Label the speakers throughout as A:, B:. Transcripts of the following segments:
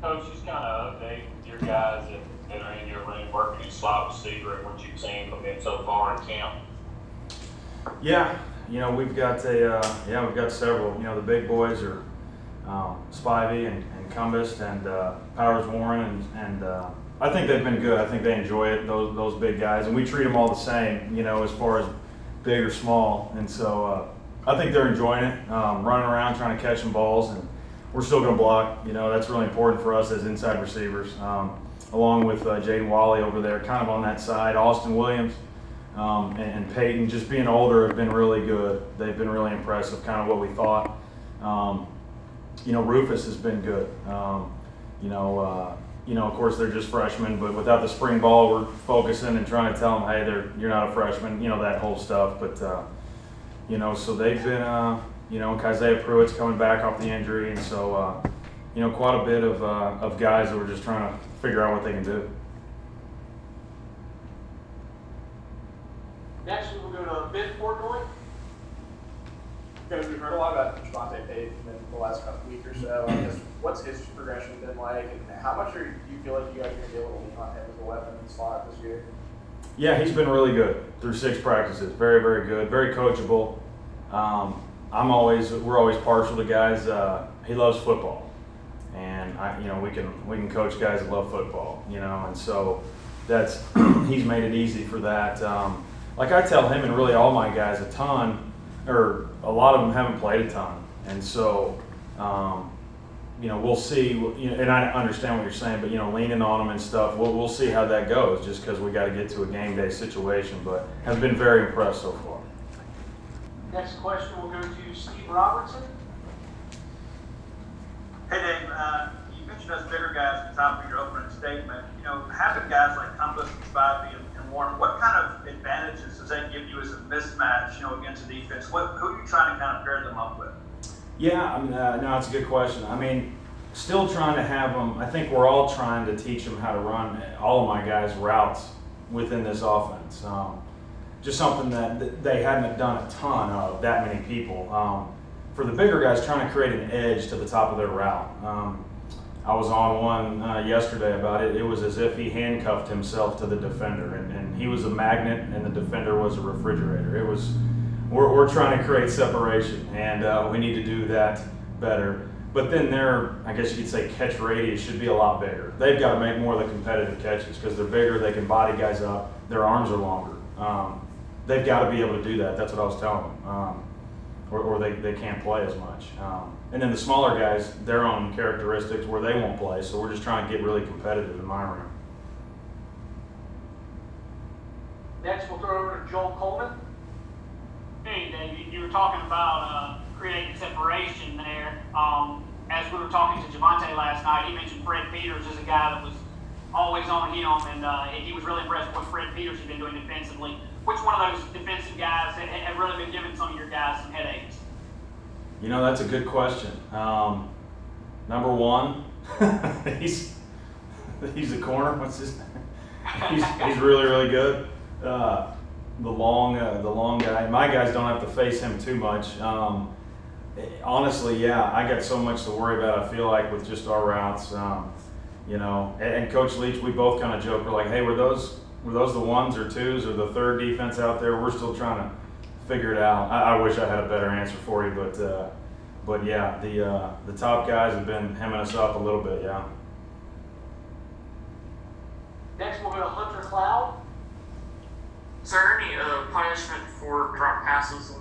A: Coach, just kind of update your guys that are in your room working in slot receiver and what you've seen from them so far in camp.
B: Yeah, we've got we've got several. The big boys are Spivey and Cumbest and Powers Warren, and I think they've been good. I think they enjoy it, those big guys, and we treat them all the same, as far as big or small, and so I think they're enjoying it, running around trying to catch some balls, and we're still going to block. That's really important for us as inside receivers, along with Jaden Wally over there, kind of on that side. Austin Williams and Payton, just being older, have been really good. They've been really impressive, kind of what we thought. Rufus has been good. Of course, they're just freshmen, but without the spring ball, we're focusing and trying to tell them, hey, you're not a freshman, that whole stuff. But, so they've been, Kysaiah Pruitt's coming back off the injury, and so, quite a bit of guys that we're just trying to figure out what they can do.
C: Next, we will go to Ben Portnoy.
D: Guys, we've heard a lot about Devonte Payton in the last week or so. I guess, what's his progression been like, and how much do you feel like you guys are going to be able to lean on him as a weapon in the slot this year?
B: Yeah, he's been really good through 6 practices. Very, very good. Very coachable. We're always partial to guys. He loves football, and we can coach guys that love football. And so that's he's made it easy for that. Like I tell him and really all my guys a lot of them haven't played a ton, and so we'll see. And I understand what you're saying, but leaning on them and stuff, we'll see how that goes. Just because we got to get to a game day situation, but has been very impressed so far.
C: Next question will go to Steve Robertson.
E: Hey Dave, you mentioned us bigger guys at the top of your opening statement. Having guys like Compass and Spivey and Warren, what kind of advantages does that give you as a mismatch, against the defense? Who are you trying to kind of pair them up with?
B: Yeah, no, it's a good question. Still trying to have them. I think we're all trying to teach them how to run all of my guys' routes within this offense. Just something that they hadn't done a ton of, that many people. For the bigger guys, trying to create an edge to the top of their route. I was on one yesterday about it. It was as if he handcuffed himself to the defender, and he was a magnet, and the defender was a refrigerator. We're trying to create separation, and we need to do that better. But then I guess you could say, catch radius should be a lot bigger. They've got to make more of the competitive catches because they're bigger. They can body guys up. Their arms are longer. They've got to be able to do that. That's what I was telling them. Or they can't play as much. And then the smaller guys, their own characteristics where they won't play. So we're just trying to get really competitive in my room.
C: Next, we'll throw over to Joel Coleman.
F: Hey, Dave, you were talking about creating separation there. As we were talking to Devonte last night, he mentioned Fred Peters as a guy that was always on him, and he was really impressed with what Fred Peters had been doing defensively. Which one of those defensive guys have really been giving some of your guys some headaches?
B: That's a good question. Number one, he's the corner. What's his name? He's really, really good. The long guy. My guys don't have to face him too much. Honestly, yeah, I got so much to worry about. I feel like with just our routes, and Coach Leach, we both kind of joke. We're like, hey, were those the ones or twos or the third defense out there? We're still trying to figure it out. I wish I had a better answer for you, but yeah, the top guys have been hemming us up a little bit, yeah.
C: Next, we'll go to Hunter Cloud.
G: Is there any punishment for drop passes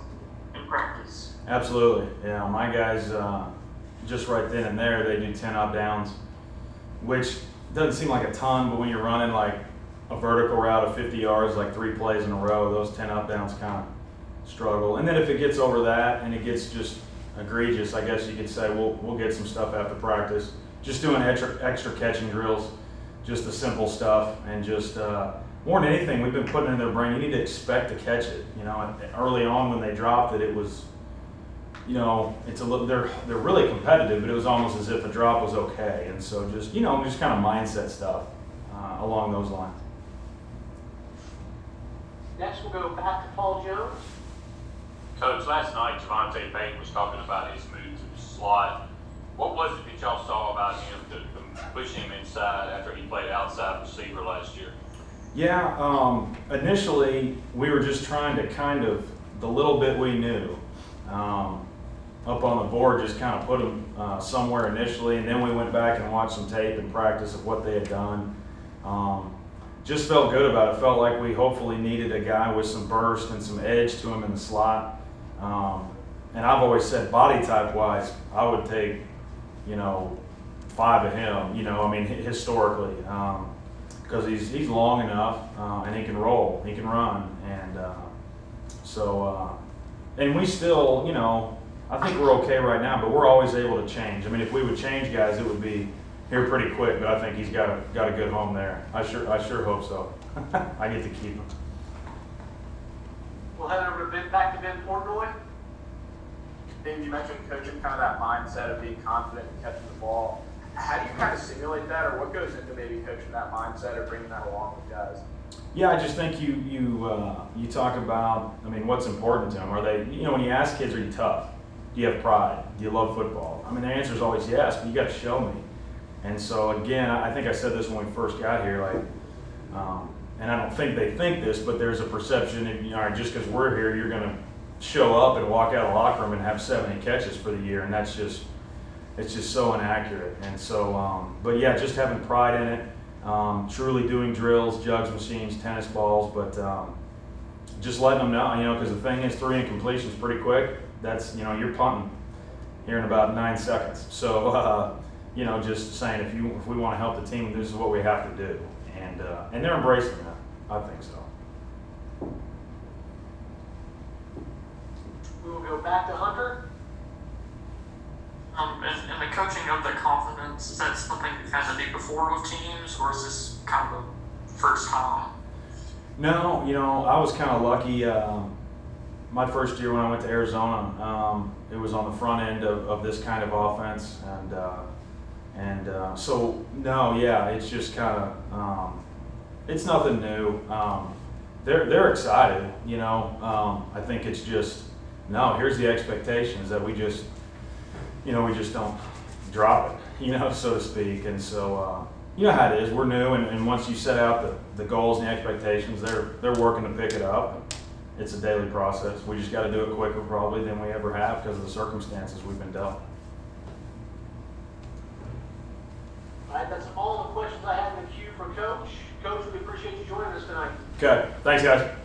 G: in practice?
B: Absolutely, yeah. My guys, just right then and there, they do 10 up downs, which doesn't seem like a ton, but when you're running like a vertical route of 50 yards, like 3 plays in a row, those 10 up downs kind of struggle. And then if it gets over that and it gets just egregious, I guess you could say we'll get some stuff after practice. Just doing extra catching drills, just the simple stuff, and just more than anything, we've been putting in their brain, you need to expect to catch it. Early on when they dropped it, it was, it's a little, they're really competitive, but it was almost as if a drop was okay. And so just kind of mindset stuff along those lines.
C: Next, we'll go back to Paul Jones.
A: Coach, last night Devonte Payton was talking about his move to the slot. what was it that y'all saw about him to push him inside after he played outside receiver last year?
B: Yeah, initially we were just trying to kind of, the little bit we knew, up on the board, just kind of put him somewhere initially, and then we went back and watched some tape and practice of what they had done. Just felt good about it. Felt like we hopefully needed a guy with some burst and some edge to him in the slot. And I've always said, body type wise, I would take, 5 of him. I mean, historically, because he's long enough and he can roll, he can run, and and we still, I think we're okay right now, but we're always able to change. I mean, if we would change guys, it would be here pretty quick. But I think he's got a good home there. I sure hope so. I get to keep him.
C: We'll head over to back to Ben Portnoy.
D: Dave, you mentioned coaching kind of that mindset of being confident in catching the ball. How do you kind of simulate that, or what goes into maybe coaching that mindset or bringing that along with guys?
B: Yeah, I just think you talk about, I mean, what's important to them. Are they, when you ask kids, are you tough? Do you have pride? Do you love football? I mean, the answer is always yes, but you got to show me. And so again, I think I said this when we first got here, and I don't think they think this, but there's a perception that, just because we're here, you're going to show up and walk out of the locker room and have 70 catches for the year, and it's just so inaccurate. And so, but yeah, just having pride in it, truly doing drills, jugs machines, tennis balls, but just letting them know, because the thing is, 3 incompletions pretty quick. That's, you're punting here in about 9 seconds. So, just saying, if we want to help the team, this is what we have to do, and they're embracing that. I think so.
C: We will go back to Hunter.
G: And the coaching of the confidence, is that something you've had to do before with teams, or is this kind of the first time?
B: No, I was kind of lucky. My first year when I went to Arizona, it was on the front end of this kind of offense, and so no, yeah, it's just kind of it's nothing new. They're excited, I think it's just here's the expectations that we just don't drop it, so to speak, and so you know how it is. We're new, and once you set out the goals and the expectations, they're working to pick it up. It's a daily process. We just got to do it quicker probably than we ever have because of the circumstances we've been dealt.
C: All right, that's all the questions I have in the queue for Coach. Coach, we appreciate you joining us tonight.
B: Okay, thanks guys.